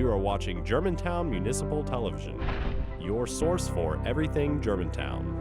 You are watching Germantown Municipal Television, your source for everything Germantown.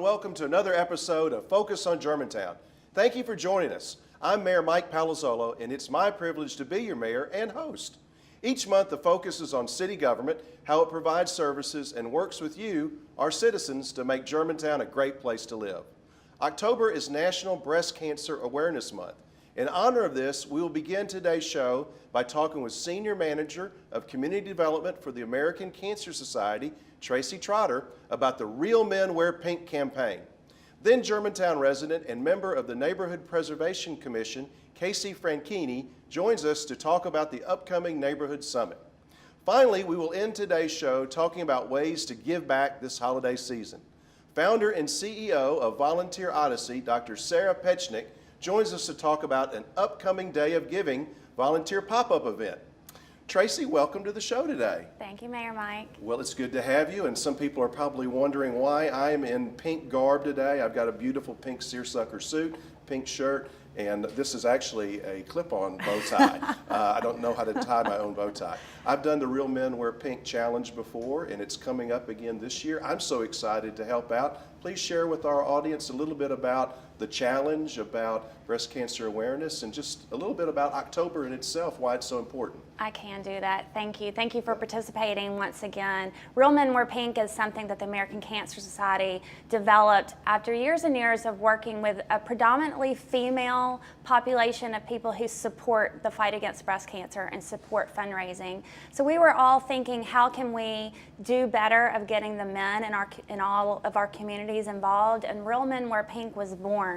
Welcome to another episode of Focus on Germantown. Thank you for joining us. I'm Mayor Mike Palazzolo, and it's my privilege to be your mayor and host. Each month, the focus is on city government, how it provides services, and works with you, our citizens, to make Germantown a great place to live. October is National Breast Cancer Awareness Month. In honor of this, we will begin today's show by talking with Senior Manager of Community Development for the American Cancer Society, Tracy Trotter, about the Real Men Wear Pink campaign. Then Germantown resident and member of the Neighborhood Preservation Commission, Casey Franchini, joins us to talk about the upcoming Neighborhood Summit. Finally, we will end today's show talking about ways to give back this holiday season. Founder and CEO of Volunteer Odyssey, Dr. Sarah Petschonek, joins us to talk about an upcoming Day of Giving volunteer pop-up event. Tracy, welcome to the show today. Thank you, Mayor Mike. Well, it's good to have you, and some people are probably wondering why I'm in pink garb today. I've got a beautiful pink seersucker suit, pink shirt, and this is actually a clip-on bow tie. I don't know how to tie my own bow tie. I've done the Real Men Wear Pink challenge before, and it's coming up again this year. I'm so excited to help out. Please share with our audience a little bit about the challenge, about breast cancer awareness, and just a little bit about October in itself, why it's so important. I can do that. Thank you. Thank you for participating once again. Real Men Wear Pink is something that the American Cancer Society developed after years and years of working with a predominantly female population of people who support the fight against breast cancer and support fundraising. So we were all thinking, how can we do better of getting the men in all of our communities involved? And Real Men Wear Pink was born.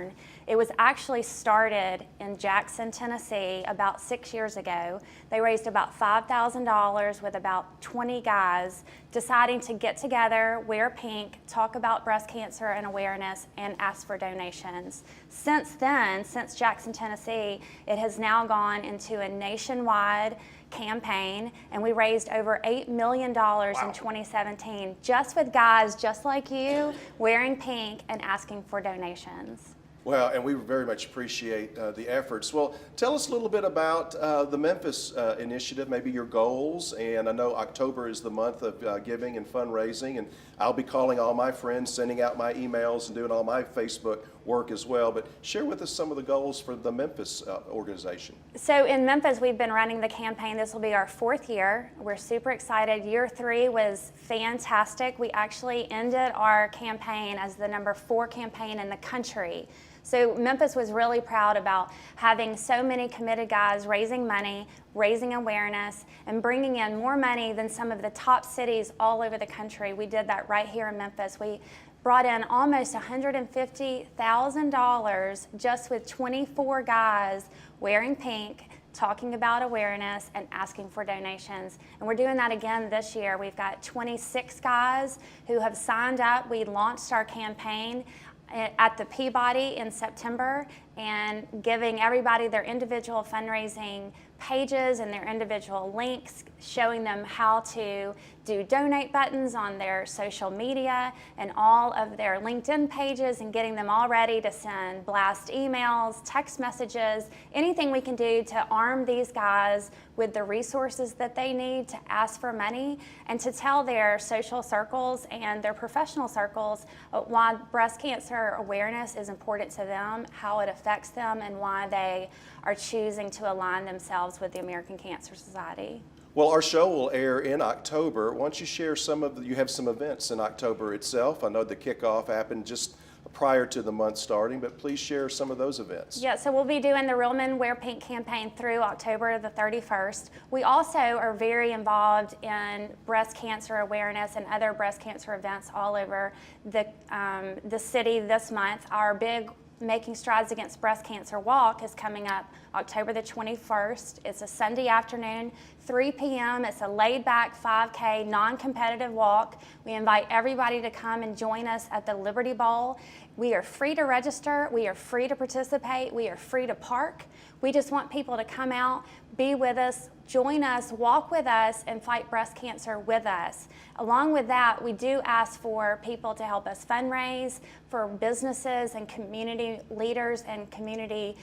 It was actually started in Jackson, Tennessee about 6 years ago. They raised about $5,000 with about 20 guys deciding to get together, wear pink, talk about breast cancer and awareness, and ask for donations. Since then, since Jackson, Tennessee, it has now gone into a nationwide campaign, and we raised over $8 million in 2017 just with guys just like you wearing pink and asking for donations. Well, and we very much appreciate the efforts. Well, tell us a little bit about the Memphis initiative, maybe your goals. And I know October is the month of giving and fundraising, and I'll be calling all my friends, sending out my emails, and doing all my Facebook work as well. But share with us some of the goals for the Memphis organization. So in Memphis, we've been running the campaign. This will be our 4th year. We're super excited. Year 3 was fantastic. We actually ended our campaign as the number 4 campaign in the country. So Memphis was really proud about having so many committed guys raising money, raising awareness, and bringing in more money than some of the top cities all over the country. We did that right here in Memphis. We brought in almost $150,000 just with 24 guys wearing pink, talking about awareness and asking for donations. And we're doing that again this year. We've got 26 guys who have signed up. We launched our campaign at the Peabody in September, and giving everybody their individual fundraising pages and their individual links, showing them how to do donate buttons on their social media and all of their LinkedIn pages, and getting them all ready to send blast emails, text messages, anything we can do to arm these guys with the resources that they need to ask for money and to tell their social circles and their professional circles why breast cancer awareness is important to them, how it affects them, and why they are choosing to align themselves with the American Cancer Society. Well, our show will air in October. Why don't you share you have some events in October itself. I know the kickoff happened just prior to the month starting, but please share some of those events. Yeah, so we'll be doing the Real Men Wear Pink campaign through October the 31st. We also are very involved in breast cancer awareness and other breast cancer events all over the city this month. Our big Making Strides Against Breast Cancer Walk is coming up October the 21st. It's a Sunday afternoon 3 p.m. It's a laid-back 5K, non-competitive walk. We invite everybody to come and join us at the Liberty Bowl. We are free to register. We are free to participate. We are free to park. We just want people to come out, be with us, join us, walk with us, and fight breast cancer with us. Along with that, we do ask for people to help us fundraise, for businesses and community leaders and community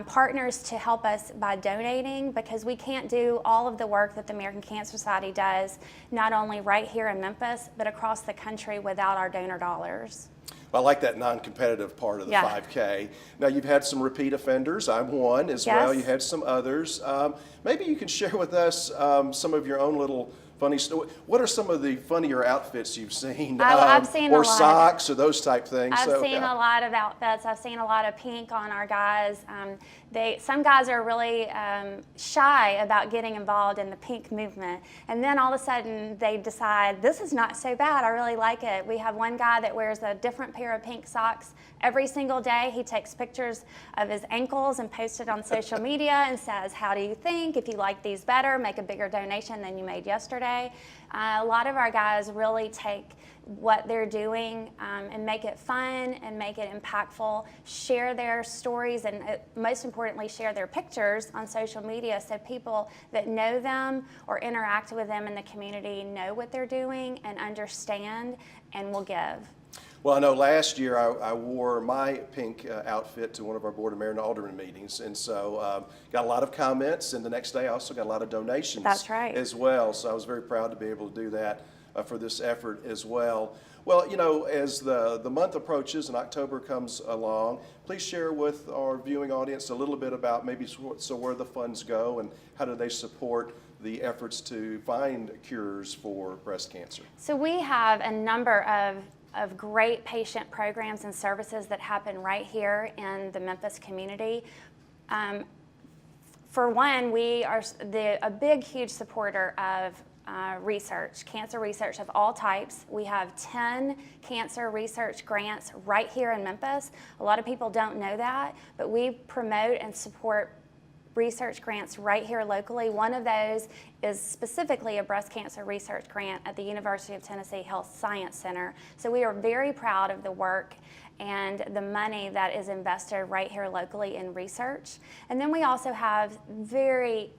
partners to help us by donating, because we can't do all of the work that the American Cancer Society does, not only right here in Memphis, but across the country without our donor dollars. I like that non-competitive part of the 5K. Now, you've had some repeat offenders. I'm one as well. You had some others. Maybe you can share with us some of your own little funny stories. What are some of the funnier outfits you've seen? I've seen or a lot. Socks or those type things. I've seen a lot of outfits. I've seen a lot of pink on our guys. Some guys are really shy about getting involved in the pink movement, and then all of a sudden they decide, this is not so bad, I really like it. We have one guy that wears a different pair of pink socks every single day. He takes pictures of his ankles and posts it on social media and says, how do you think? If you like these better, make a bigger donation than you made yesterday. A lot of our guys really take what they're doing and make it fun and make it impactful, share their stories, and most importantly, share their pictures on social media so people that know them or interact with them in the community know what they're doing and understand and will give. Well, I know last year I wore my pink outfit to one of our Board of Mayor and Alderman meetings, and so got a lot of comments, and the next day I also got a lot of donations. That's right. As well, so I was very proud to be able to do that for this effort as well. Well, you know, as the month approaches and October comes along, please share with our viewing audience a little bit about maybe so where the funds go and how do they support the efforts to find cures for breast cancer. So we have a number of great patient programs and services that happen right here in the Memphis community. For one, we are a big, huge supporter of research, cancer research of all types. We have 10 cancer research grants right here in Memphis. A lot of people don't know that, but we promote and support research grants right here locally. One of those is specifically a breast cancer research grant at the University of Tennessee Health Science Center. So we are very proud of the work and the money that is invested right here locally in research. And then we also have a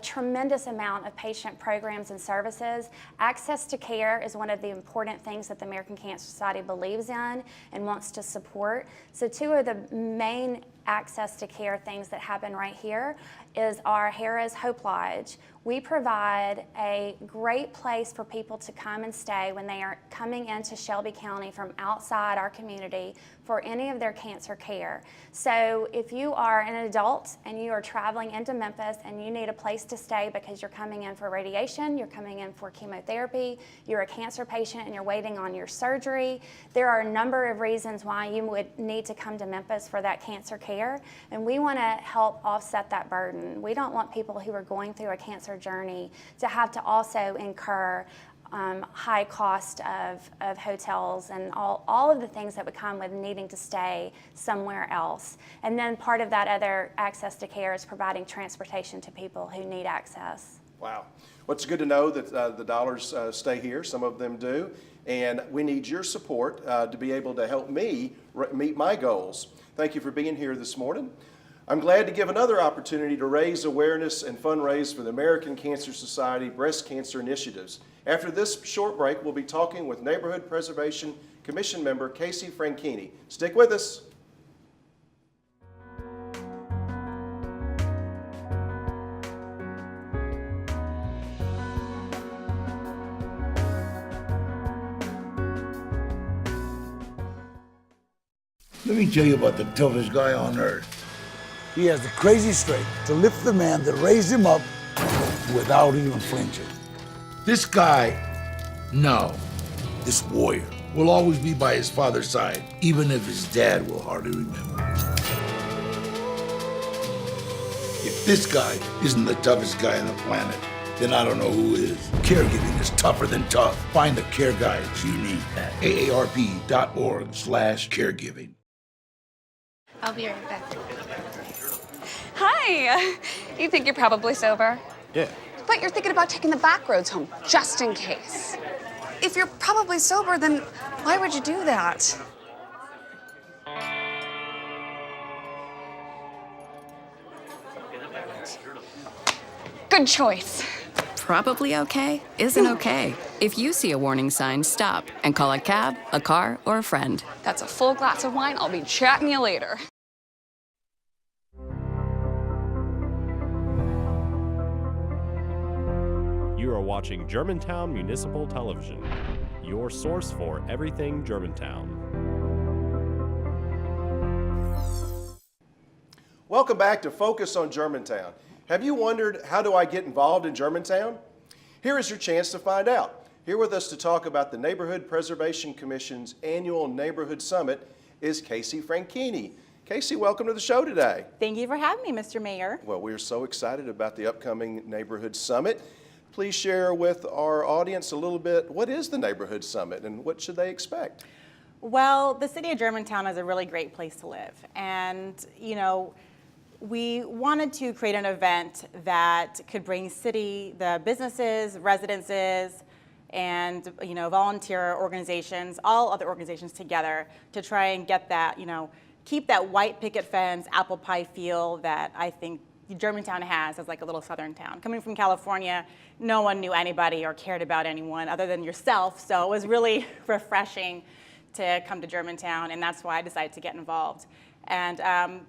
tremendous amount of patient programs and services. Access to care is one of the important things that the American Cancer Society believes in and wants to support. So two of the main access to care things that happen right here is our Harrah's Hope Lodge. We provide a great place for people to come and stay when they are coming into Shelby County from outside our community for any of their cancer care. So if you are an adult and you are traveling into Memphis and you need a place to stay because you're coming in for radiation, you're coming in for chemotherapy, you're a cancer patient and you're waiting on your surgery, there are a number of reasons why you would need to come to Memphis for that cancer care, and we want to help offset that burden. We don't want people who are going through a cancer journey to have to also incur high cost of hotels and all of the things that would come with needing to stay somewhere else. And then part of that other access to care is providing transportation to people who need access. Wow. Well, it's good to know that the dollars stay here. Some of them do. And we need your support to be able to help me meet my goals. Thank you for being here this morning. I'm glad to give another opportunity to raise awareness and fundraise for the American Cancer Society breast cancer initiatives. After this short break, we'll be talking with Neighborhood Preservation Commission member Casey Franchini. Stick with us. Let me tell you about the toughest guy on earth. He has the crazy strength to lift the man that raised him up without even flinching. This guy, no, this warrior, will always be by his father's side, even if his dad will hardly remember. If this guy isn't the toughest guy on the planet, then I don't know who is. Caregiving is tougher than tough. Find the care guides you need at aarp.org/caregiving. I'll be right back. Hi! You think you're probably sober? Yeah. But what? You're thinking about taking the back roads home, just in case. If you're probably sober, then why would you do that? Good choice. Probably okay isn't okay. If you see a warning sign, stop and call a cab, a car, or a friend. That's a full glass of wine. I'll be chatting you later. You are watching Germantown Municipal Television, your source for everything Germantown. Welcome back to Focus on Germantown. Have you wondered, how do I get involved in Germantown? Here is your chance to find out. Here with us to talk about the Neighborhood Preservation Commission's annual Neighborhood Summit is Casey Franchini. Casey, welcome to the show today. Thank you for having me, Mr. Mayor. Well, we are so excited about the upcoming Neighborhood Summit. Please share with our audience a little bit, what is the Neighborhood Summit and what should they expect? Well, the city of Germantown is a really great place to live. And, you know, we wanted to create an event that could bring the businesses, residences, and, you know, volunteer organizations, all other organizations together to try and get that, you know, keep that white picket fence, apple pie feel that I think Germantown has as like a little southern town. Coming from California, no one knew anybody or cared about anyone other than yourself, so it was really refreshing to come to Germantown, and that's why I decided to get involved. And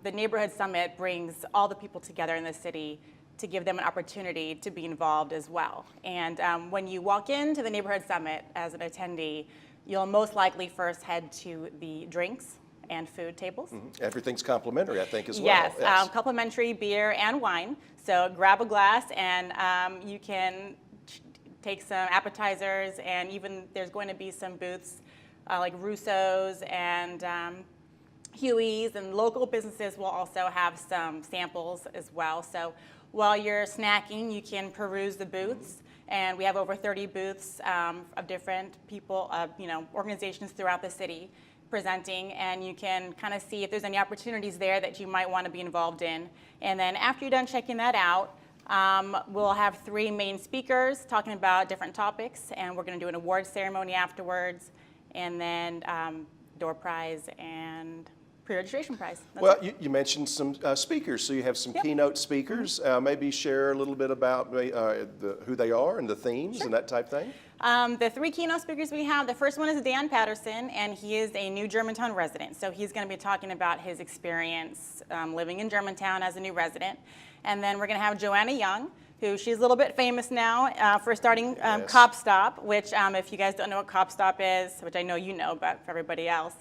the Neighborhood Summit brings all the people together in the city to give them an opportunity to be involved as well. And when you walk into the Neighborhood Summit as an attendee, you'll most likely first head to the drinks and food tables. Mm-hmm. Everything's complimentary, I think, as well. Yes, complimentary beer and wine. So grab a glass and you can take some appetizers, and even there's going to be some booths like Russo's and Huey's, and local businesses will also have some samples as well. So while you're snacking, you can peruse the booths, and we have over 30 booths of different people, you know, organizations throughout the city presenting, and you can kind of see if there's any opportunities there that you might want to be involved in. And then after you're done checking that out, we'll have 3 main speakers talking about different topics, and we're going to do an award ceremony afterwards, and then door prize and pre-registration prize. That's well, it. you mentioned some speakers, so you have some Yep. keynote speakers. Maybe share a little bit about who they are and the themes and that type thing. The 3 keynote speakers we have, the first one is Dan Patterson, and he is a new Germantown resident. So he's going to be talking about his experience living in Germantown as a new resident. And then we're going to have Joanna Young, who she's a little bit famous now for starting Yes. Cop Stop, which if you guys don't know what Cop Stop is, which I know you know, but for everybody else,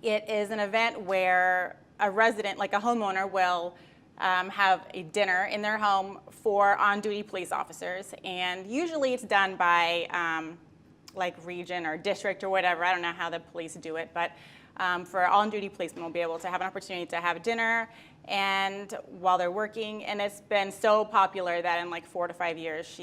it is an event where a resident, like a homeowner, will have a dinner in their home for on-duty police officers, and usually it's done by like region or district or whatever. I don't know how the police do it, but for on-duty policemen will be able to have an opportunity to have dinner and while they're working, and it's been so popular that in like 4 to 5 years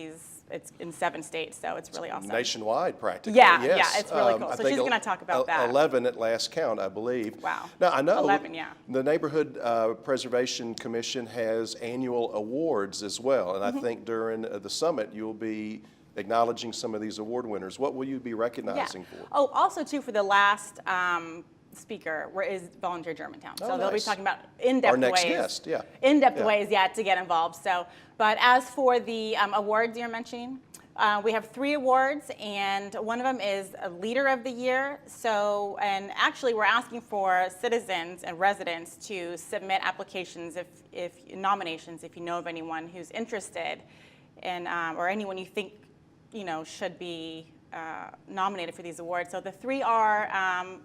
it's in 7 states, so it's really awesome. Nationwide, practically. Yeah, yes. yeah, it's really cool. I So think she's going to talk about that. 11 at last count, I believe. Wow. Now, I know 11, yeah. the Neighborhood Preservation Commission has annual awards as well, and I think during the summit you'll be acknowledging some of these award winners. What will you be recognizing for? Oh, also too, for the last speaker is Volunteer Germantown. So they'll be nice. talking about in-depth Our next ways. guest, yeah. In-depth Yeah. ways, yeah, to get involved. So, but as for the awards you're mentioning, we have 3 awards, and one of them is a Leader of the Year. So, and actually we're asking for citizens and residents to submit applications if nominations, if you know of anyone who's interested in, or anyone you think, you know, should be nominated for these awards. So the 3 are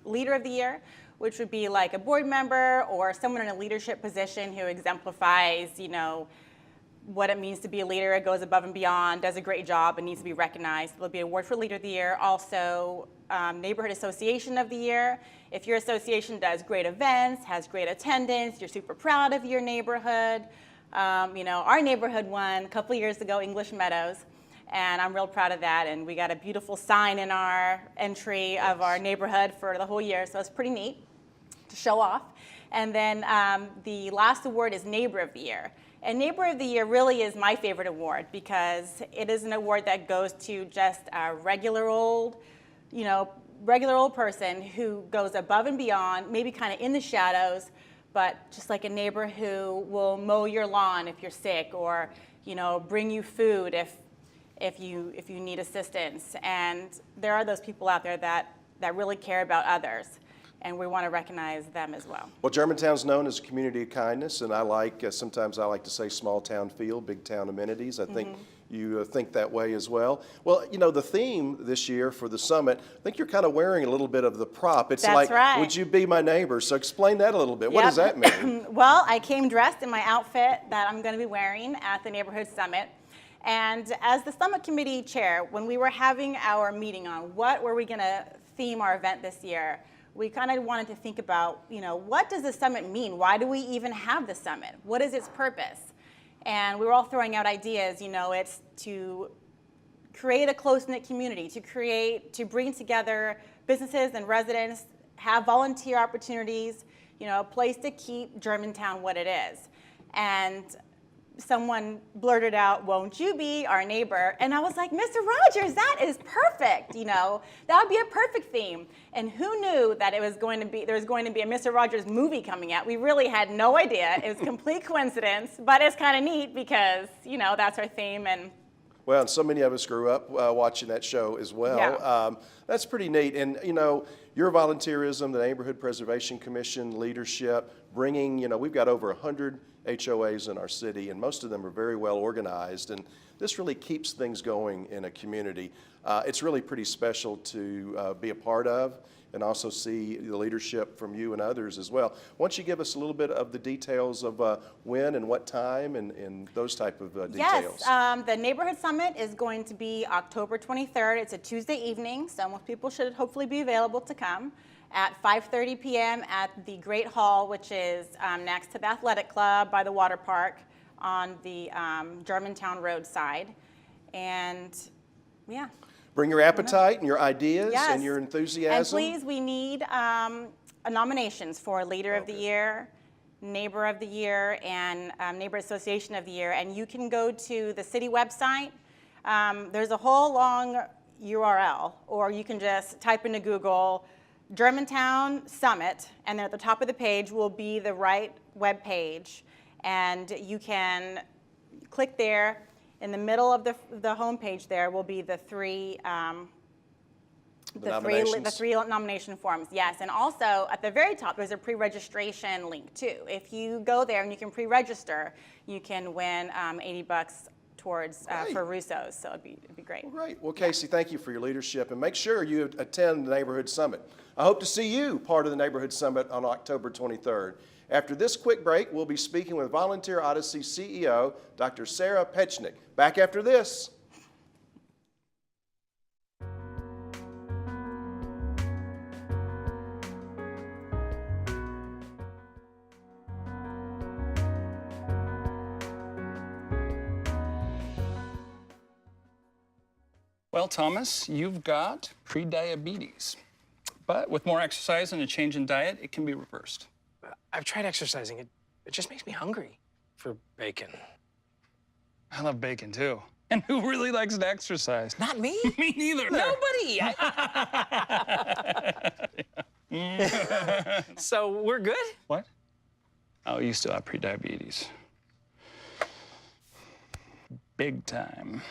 Leader of the Year, which would be like a board member or someone in a leadership position who exemplifies, you know, what it means to be a leader. It goes above and beyond, does a great job, and needs to be recognized. There'll be an award for Leader of the Year. Also, Neighborhood Association of the Year. If your association does great events, has great attendance, you're super proud of your neighborhood. You know, our neighborhood won a couple years ago, English Meadows. And I'm real proud of that. And we got a beautiful sign in our entry of our neighborhood for the whole year. So it's pretty neat to show off. And then the last award is Neighbor of the Year. And Neighbor of the Year really is my favorite award because it is an award that goes to just a regular old person who goes above and beyond, maybe kind of in the shadows, but just like a neighbor who will mow your lawn if you're sick, or bring you food if you need assistance. And there are those people out there that really care about others, and we want to recognize them as well. Well, Germantown's known as a community of kindness, and sometimes I like to say small town feel, big town amenities. I think you think that way as well. Well, the theme this year for the summit, I think you're kind of wearing a little bit of the prop. It's That's right. Would you be my neighbor? So explain that a little bit. What does that mean? Well, I came dressed in my outfit that I'm going to be wearing at the neighborhood summit. And as the summit committee chair, when we were having our meeting on what were we going to theme our event this year, we kind of wanted to think about, what does the summit mean? Why do we even have the summit? What is its purpose? And we were all throwing out ideas. It's to create a close-knit community, to bring together businesses and residents, have volunteer opportunities, a place to keep Germantown what it is. And someone blurted out, "Won't you be our neighbor?" And I was like, "Mr. Rogers, that is perfect. That would be a perfect theme." And who knew that there was going to be a Mr. Rogers movie coming out? We really had no idea. It was complete coincidence, but it's kind of neat because that's our theme. And well, and so many of us grew up watching that show as well. Yeah. That's pretty neat. And your volunteerism, the Neighborhood Preservation Commission leadership, bringing we've got over 100 HOAs in our city, and most of them are very well organized, and this really keeps things going in a community. It's really pretty special to be a part of, and also see the leadership from you and others as well. Why don't you give us a little bit of the details of when and what time and those type of details? Yes, the Neighborhood Summit is going to be October 23rd. It's a Tuesday evening, so most people should hopefully be available to come at 5:30 p.m. at the Great Hall, which is next to the Athletic Club by the water park on the Germantown Road side. And yeah. Bring your appetite and your ideas Yes. and your enthusiasm. And please, we need nominations for Leader of the Year, Neighbor of the Year, and Neighbor Association of the Year. And you can go to the city website. There's a whole long URL, or you can just type into Google Germantown Summit, and then at the top of the page will be the right web page, and you can click there. In the middle of the home page there will be the three nomination forms. Yes, and also at the very top there's a pre-registration link too. If you go there and you can pre-register, you can win $80 towards for Russo's, so it'd be great. Well, great. Well, Casey, thank you for your leadership, and make sure you attend the Neighborhood Summit. I hope to see you part of the Neighborhood Summit on October 23rd. After this quick break, we'll be speaking with Volunteer Odyssey CEO, Dr. Sarah Petschonek. Back after this. Well, Thomas, you've got prediabetes. But with more exercise and a change in diet, it can be reversed. I've tried exercising. It just makes me hungry for bacon. I love bacon, too. And who really likes to exercise? Not me. Me neither. Nobody. So we're good? What? Oh, you still have prediabetes. Big time.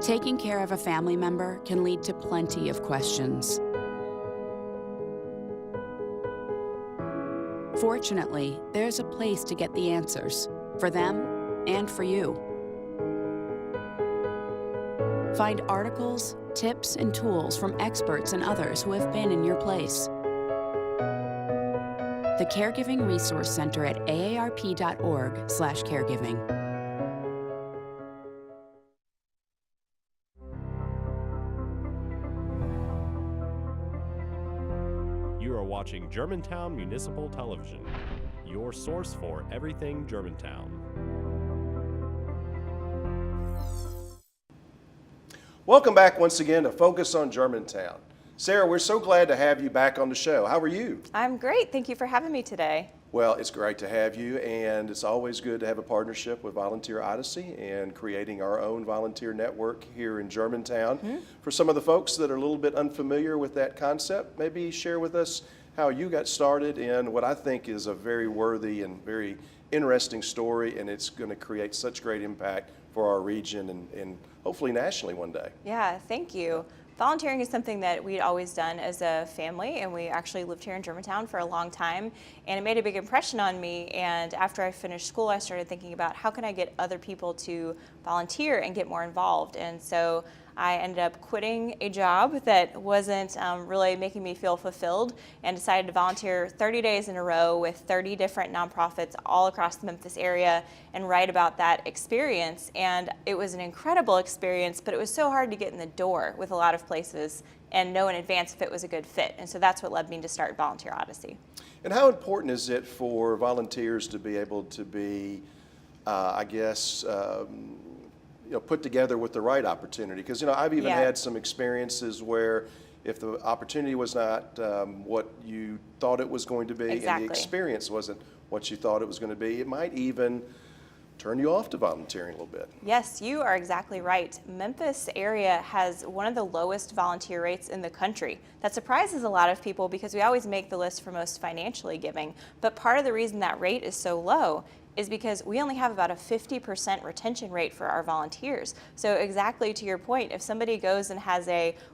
Taking care of a family member can lead to plenty of questions. Fortunately, there's a place to get the answers, for them and for you. Find articles, tips, and tools from experts and others who have been in your place. The Caregiving Resource Center at aarp.org/caregiving. You are watching Germantown Municipal Television, your source for everything Germantown. Welcome back once again to Focus on Germantown. Sarah, we're so glad to have you back on the show. How are you? I'm great. Thank you for having me today. Well, it's great to have you, and it's always good to have a partnership with Volunteer Odyssey and creating our own volunteer network here in Germantown. For some of the folks that are a little bit unfamiliar with that concept, maybe share with us how you got started in what I think is a very worthy and very interesting story, and it's going to create such great impact for our region and hopefully nationally one day. Yeah, thank you. Volunteering is something that we'd always done as a family, and we actually lived here in Germantown for a long time, and it made a big impression on me. And after I finished school, I started thinking about how can I get other people to volunteer and get more involved. And so I ended up quitting a job that wasn't really making me feel fulfilled and decided to volunteer 30 days in a row with 30 different nonprofits all across the Memphis area and write about that experience. And it was an incredible experience, but it was so hard to get in the door with a lot of places and know in advance if it was a good fit. And so that's what led me to start Volunteer Odyssey. And how important is it for volunteers to be able to be, put together with the right opportunity? Because, I've even had some experiences where if the opportunity was not what you thought it was going to be and the experience wasn't what you thought it was going to be, it might even turn you off to volunteering a little bit. Yes, you are exactly right. Memphis area has one of the lowest volunteer rates in the country. That surprises a lot of people because we always make the list for most financially giving. But part of the reason that rate is so low is because we only have about a 50% retention rate for our volunteers. So exactly to your point, if somebody goes and has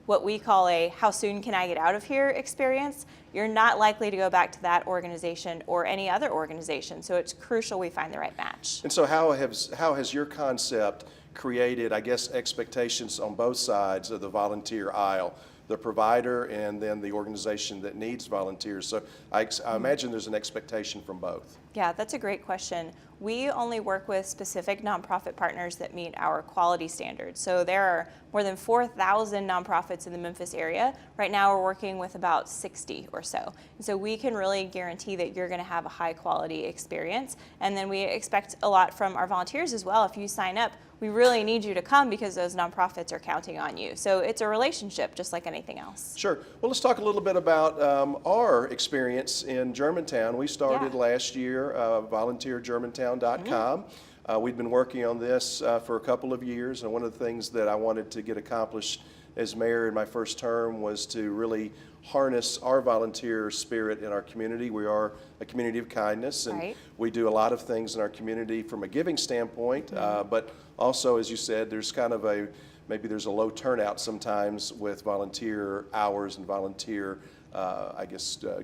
what we call a how soon can I get out of here experience, you're not likely to go back to that organization or any other organization. So it's crucial we find the right match. And so how has your concept created, expectations on both sides of the volunteer aisle? The provider and then the organization that needs volunteers. So I imagine there's an expectation from both. Yeah, that's a great question. We only work with specific nonprofit partners that meet our quality standards. So there are more than 4,000 nonprofits in the Memphis area. Right now we're working with about 60 or so. And so we can really guarantee that you're going to have a high quality experience. And then we expect a lot from our volunteers as well. If you sign up, we really need you to come because those nonprofits are counting on you. So it's a relationship just like anything else. Sure. Well, let's talk a little bit about our experience in Germantown. We started last year, volunteergermantown.com. We've been working on this for a couple of years, and one of the things that I wanted to get accomplished as mayor in my first term was to really harness our volunteer spirit in our community. We are a community of kindness, and we do a lot of things in our community from a giving standpoint, but also, as you said, there's kind of maybe there's a low turnout sometimes with volunteer hours and volunteer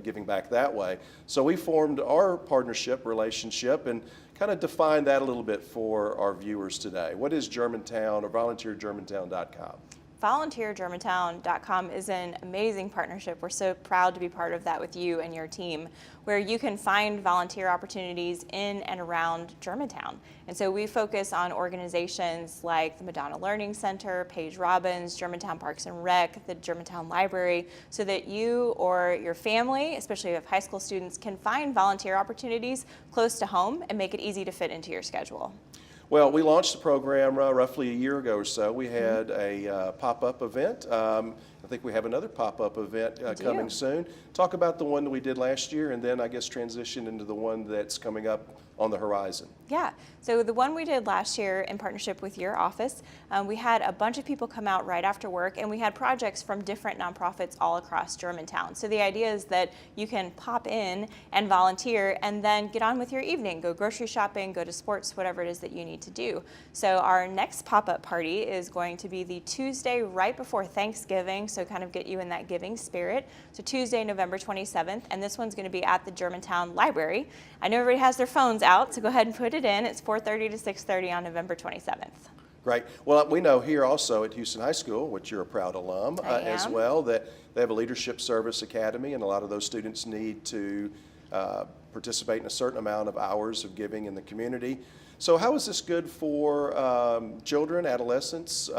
giving back that way. So we formed our partnership relationship and kind of defined that a little bit for our viewers today. What is Germantown or volunteergermantown.com? VolunteerGermantown.com is an amazing partnership. We're so proud to be part of that with you and your team, where you can find volunteer opportunities in and around Germantown. And so we focus on organizations like the Madonna Learning Center, Paige Robbins, Germantown Parks and Rec, the Germantown Library, so that you or your family, especially if you have high school students, can find volunteer opportunities close to home and make it easy to fit into your schedule. Well, we launched the program roughly a year ago or so. We had a pop-up event. I think we have another pop-up event coming soon. Talk about the one that we did last year and then transition into the one that's coming up on the horizon. Yeah, so the one we did last year in partnership with your office, we had a bunch of people come out right after work, and we had projects from different nonprofits all across Germantown. So the idea is that you can pop in and volunteer and then get on with your evening, go grocery shopping, go to sports, whatever it is that you need to do. So our next pop-up party is going to be the Tuesday right before Thanksgiving, so kind of get you in that giving spirit. So Tuesday, November 27th, and this one's going to be at the Germantown Library. I know everybody has their phones out, so go ahead and put it in. It's 4:30 to 6:30 on November 27th. Great. Well, we know here also at Houston High School, which you're a proud alum as well, that they have a Leadership Service Academy, and a lot of those students need to participate in a certain amount of hours of giving in the community. So how is this good for children, adolescents,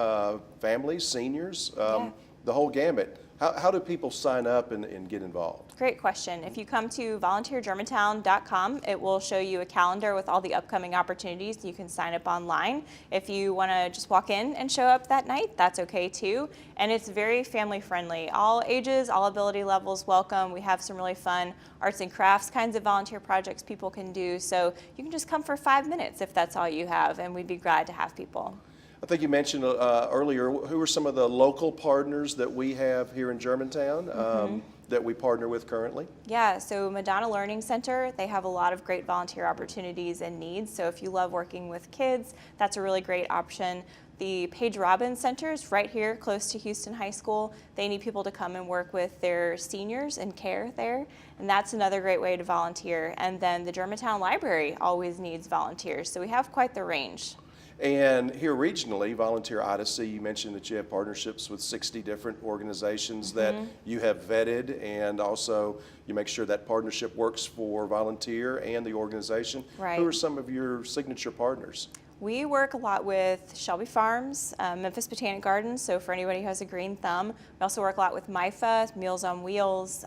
families, seniors, the whole gamut? How do people sign up and get involved? Great question. If you come to volunteergermantown.com, it will show you a calendar with all the upcoming opportunities. You can sign up online. If you want to just walk in and show up that night, that's okay too. And it's very family friendly. All ages, all ability levels welcome. We have some really fun arts and crafts kinds of volunteer projects people can do. So you can just come for 5 minutes if that's all you have, and we'd be glad to have people. I think you mentioned earlier, who are some of the local partners that we have here in Germantown that we partner with currently? Yeah, so Madonna Learning Center, they have a lot of great volunteer opportunities and needs. So if you love working with kids, that's a really great option. The Paige Robbins Center is right here close to Houston High School. They need people to come and work with their seniors in care there, and that's another great way to volunteer. And then the Germantown Library always needs volunteers, so we have quite the range. And here regionally, Volunteer Odyssey, you mentioned that you have partnerships with 60 different organizations that you have vetted, and also you make sure that partnership works for volunteer and the organization. Right. Who are some of your signature partners? We work a lot with Shelby Farms, Memphis Botanic Gardens, so for anybody who has a green thumb. We also work a lot with MIFA, Meals on Wheels.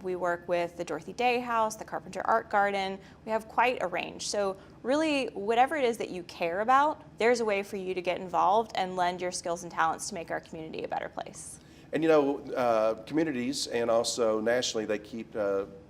We work with the Dorothy Day House, the Carpenter Art Garden. We have quite a range. So really, whatever it is that you care about, there's a way for you to get involved and lend your skills and talents to make our community a better place. And you know, communities and also nationally, they keep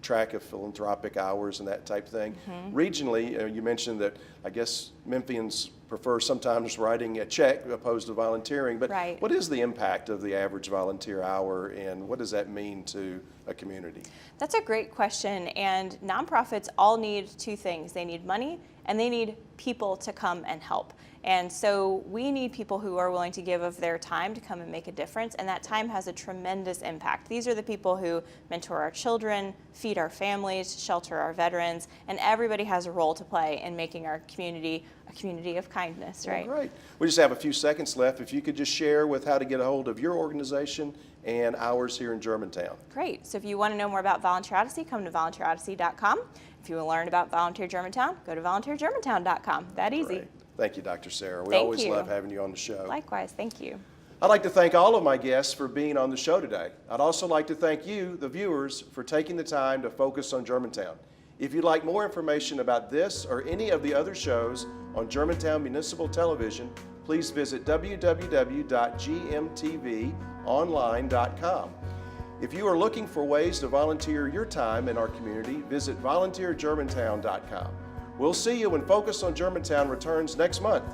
track of philanthropic hours and that type of thing. Regionally, you mentioned that I guess Memphians prefer sometimes writing a check opposed to volunteering, but what is the impact of the average volunteer hour, and what does that mean to a community? That's a great question, and nonprofits all need two things. They need money and they need people to come and help. And so we need people who are willing to give of their time to come and make a difference, and that time has a tremendous impact. These are the people who mentor our children, feed our families, shelter our veterans, and everybody has a role to play in making our community a community of kindness, right? Well, great. We just have a few seconds left. If you could just share with how to get a hold of your organization and ours here in Germantown. Great. So if you want to know more about Volunteer Odyssey, come to volunteerodyssey.com. If you want to learn about Volunteer Germantown, go to volunteergermantown.com. That easy. Great. Thank you, Dr. Sarah. We Thank always you. love having you on the show. Likewise. Thank you. I'd like to thank all of my guests for being on the show today. I'd also like to thank you, the viewers, for taking the time to focus on Germantown. If you'd like more information about this or any of the other shows on Germantown Municipal Television, please visit www.gmtvonline.com. If you are looking for ways to volunteer your time in our community, visit volunteergermantown.com. We'll see you when Focus on Germantown returns next month.